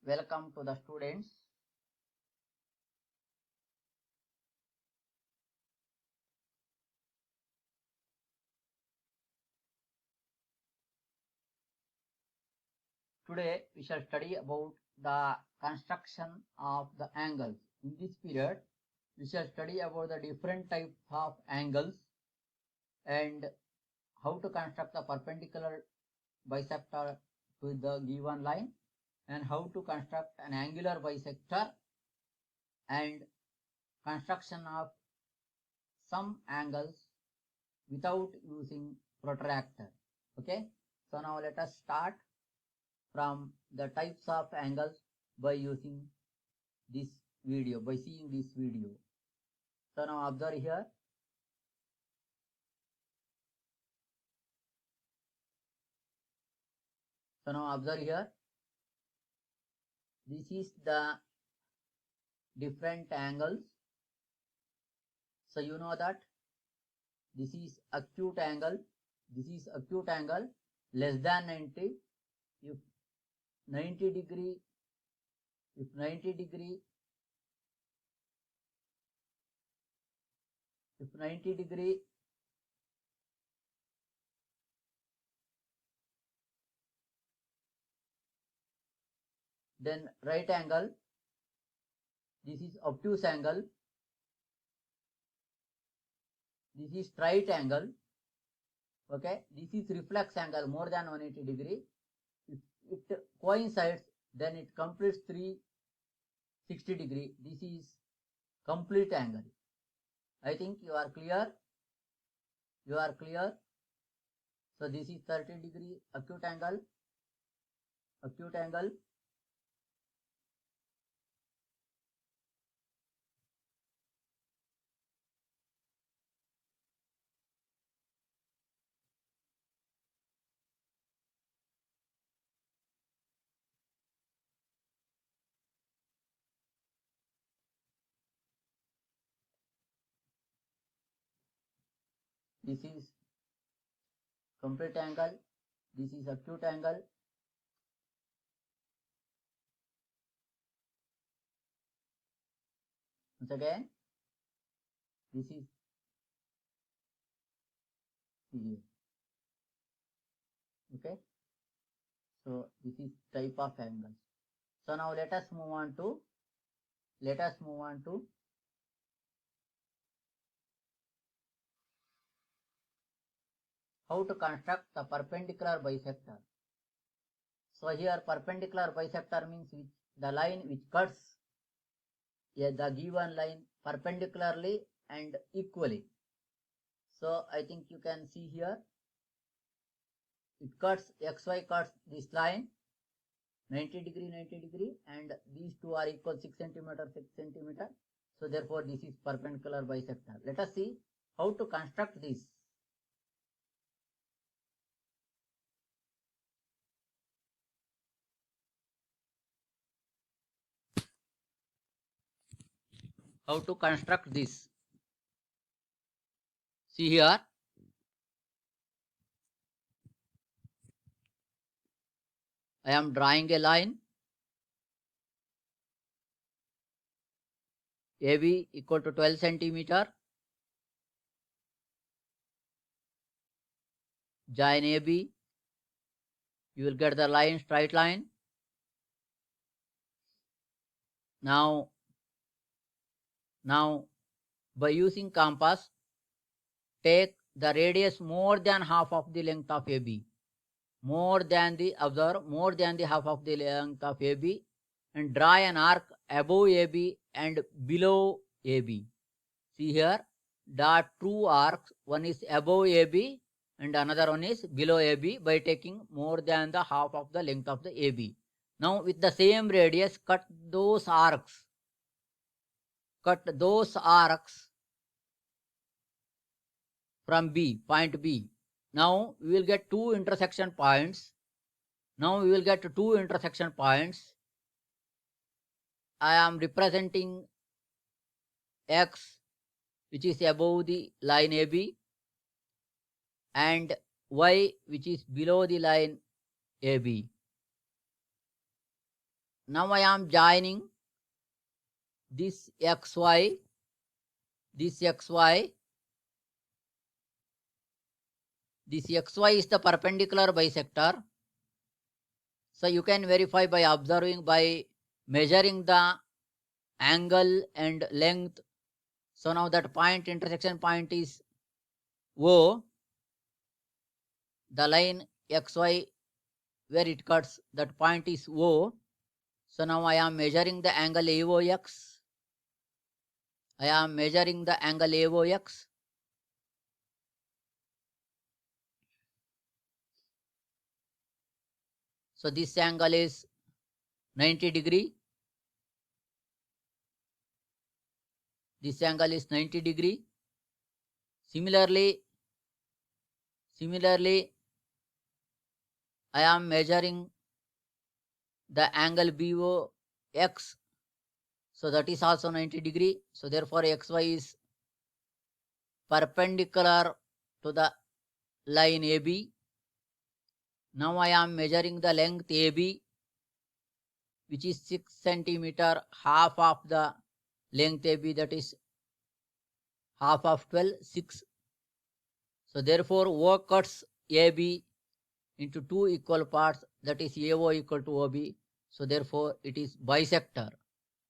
Welcome to the students. Today we shall study about the construction of the angles. In this period, we shall study about the different types of angles and how to construct the perpendicular bisector to the given line and how to construct an angular bisector and construction of some angles without using protractor. Okay, so now let us start from the types of angles by using this video, by seeing this video. So now observe here. So now observe here. This is the different angles. So you know that this is acute angle. This is acute angle less than 90. If 90 degree, if 90 degree, if 90 degree then right angle, this is obtuse angle, this is right angle, okay, this is reflex angle more than 180 degree. If it coincides, then it completes 360 degree. This is complete angle. I think you are clear. You are clear. So this is 30 degree acute angle. Acute angle. This is complete angle. This is acute angle. Once again, this is here. Okay. So this is type of angles. So now let us move on to how to construct the perpendicular bisector. So here perpendicular bisector means the line which cuts the given line perpendicularly and equally. So I think you can see here, it cuts, XY cuts this line 90 degree, and these two are equal 6 centimeter. So therefore this is perpendicular bisector. Let us see how to construct this. How to construct this? See here. I am drawing a line AB equal to 12 centimeter. Join AB. You will get the line, straight line. Now by using compass, take the radius more than half of the length of AB. More than the half of the length of AB, and draw an arc above AB and below AB. See here, draw two arcs. One is above AB and another one is below AB by taking more than the half of the length of the AB. Now with the same radius, cut those arcs. From B, point B. Now we will get two intersection points. I am representing X, which is above the line AB, and Y, which is below the line AB. now I am joining this xy, this xy. This xy is the perpendicular bisector. So you can verify by observing, by measuring the angle and length. So now that point, intersection point is O. The line xy where it cuts, that point is O. So now I am measuring the angle AOX. I am measuring the angle AOX. So this angle is 90 degree. This angle is 90 degree. Similarly, I am measuring the angle BOX. So that is also 90 degree. So therefore XY is perpendicular to the line AB. Now I am measuring the length AB, which is 6 centimeter, half of the length AB, that is half of 12, 6. So therefore O cuts AB into two equal parts, that is AO equal to OB. So therefore it is bisector.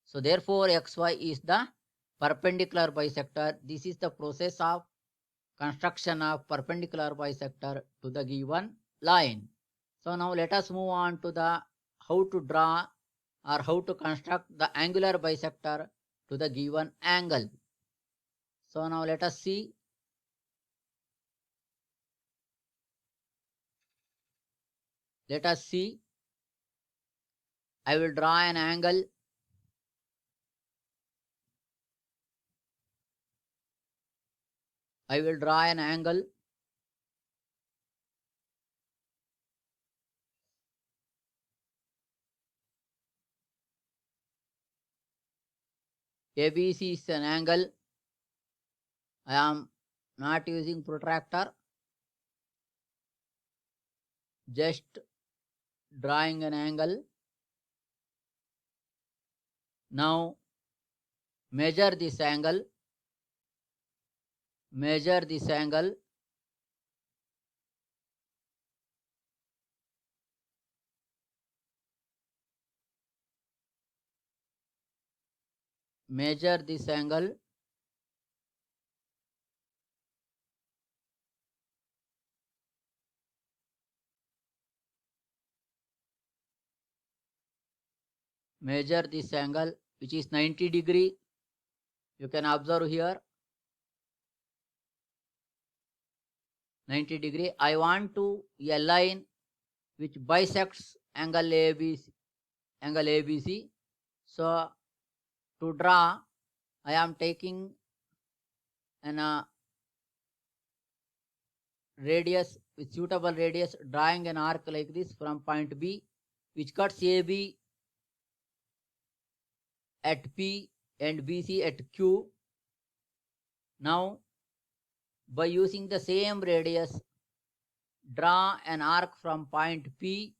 So therefore XY is the perpendicular bisector. This is the process of construction of perpendicular bisector to the given line. So now let us move on to the how to draw or how to construct the angular bisector to the given angle. So now let us see. Let us see. I will draw an angle. I will draw an angle. ABC is an angle. I am not using protractor. Just drawing an angle. Now measure this angle. Measure this angle. Measure this angle. Measure this angle, which is 90 degree. You can observe here 90 degree. I want to a line which bisects angle ABC. Angle ABC. So to draw, I am taking an radius with suitable radius, drawing an arc like this from point B, which cuts AB at P and BC at Q. Now by using the same radius, draw an arc from point P,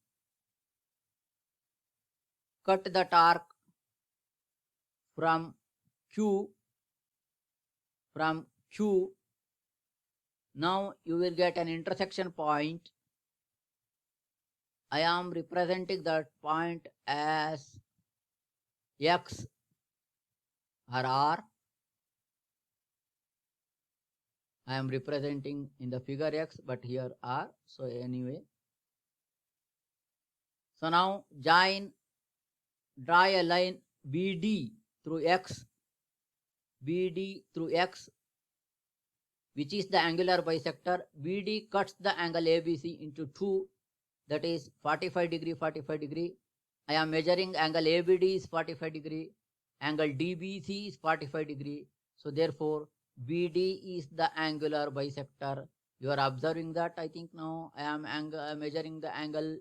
cut that arc from Q. Now you will get an intersection point. I am representing that point as X or R. I am representing in the figure X, but here R. So anyway. So now draw a line BD through X. BD through X, which is the angular bisector. BD cuts the angle ABC into two, that is 45 degree, 45 degree. I am measuring angle ABD is 45 degree. Angle DBC is 45 degree. So therefore BD is the angular bisector. You are observing that. I think now I am measuring the angle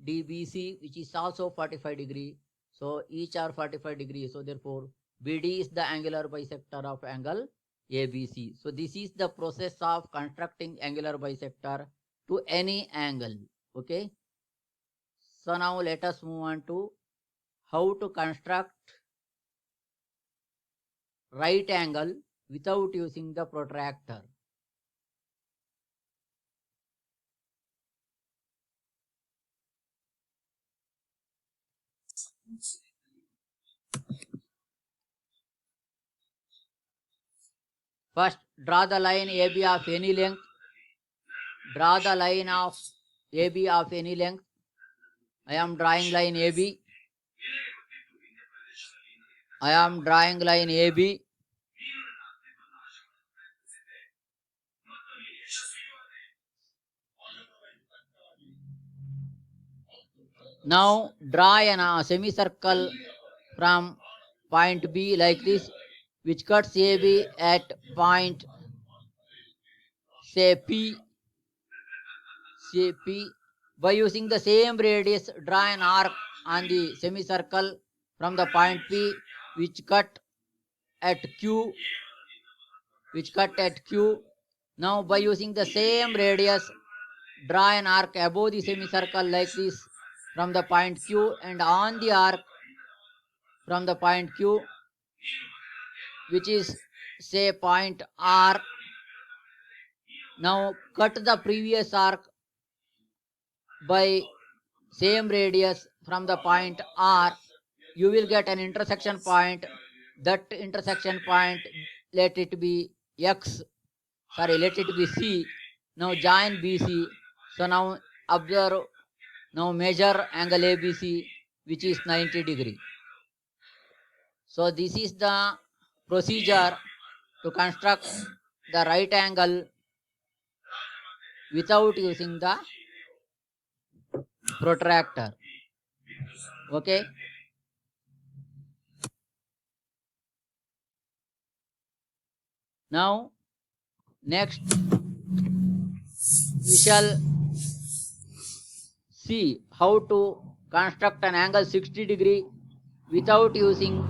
DBC, which is also 45 degree. So each are 45 degree. So therefore BD is the angular bisector of angle ABC. So this is the process of constructing angular bisector to any angle. Okay. So now let us move on to how to construct right angle without using the protractor. First, draw the line AB of any length. Draw the line of AB of any length. I am drawing line AB. I am drawing line AB. Now draw a semicircle from point B like this, which cuts AB at point say P. By using the same radius, draw an arc on the semicircle from the point P, which cut at Q. Now by using the same radius, draw an arc above the semicircle like this from the point Q, and on the arc from the point Q, which is say point R. Now cut the previous arc by same radius from the point R. You will get an intersection point. That intersection point, let it be C. Now join BC. So now observe, now measure angle ABC, which is 90 degree. So this is the procedure to construct the right angle without using the protractor. Okay. Now next we shall see how to construct an angle 60 degree without using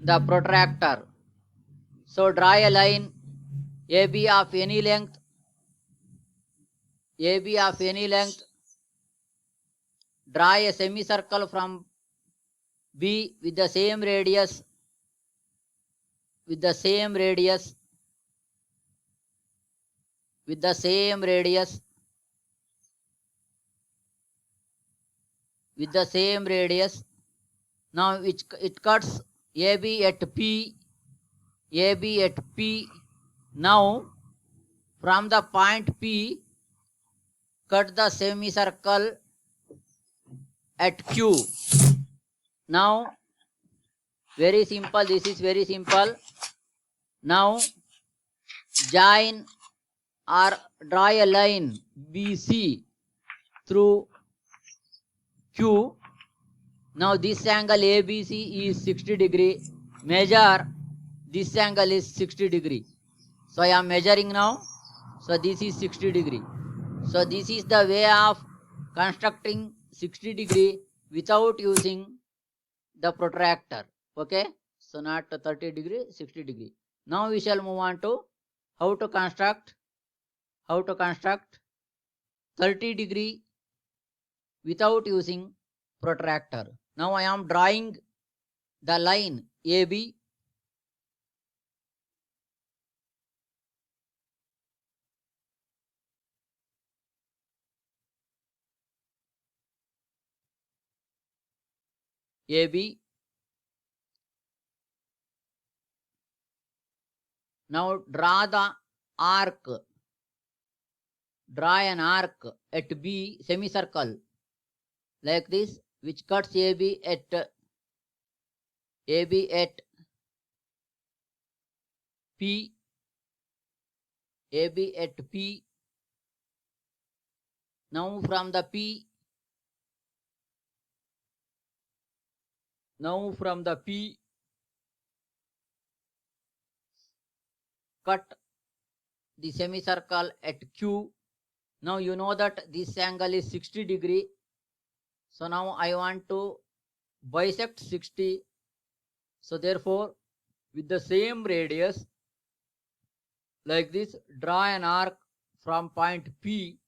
the protractor. So draw a line AB of any length. Draw a semicircle from B with the same radius. With the same radius. Now it cuts AB at P. Now from the point P, cut the semicircle at Q. Now very simple, this is very simple. Now join or draw a line BC through Q. Now this angle ABC is 60 degree. Measure, this angle is 60 degree. So I am measuring now. So this is 60 degree. So this is the way of constructing 60 degree without using the protractor. Okay. So not 30 degree, 60 degree. Now we shall move on to how to construct 30 degree without using protractor. Now I am drawing the line AB. Now draw the arc. Draw an arc at B, semicircle, like this, which cuts AB at P. Now from the P, cut the semicircle at Q. Now you know that this angle is 60 degree. So now I want to bisect 60. So therefore, with the same radius, like this, draw an arc from point P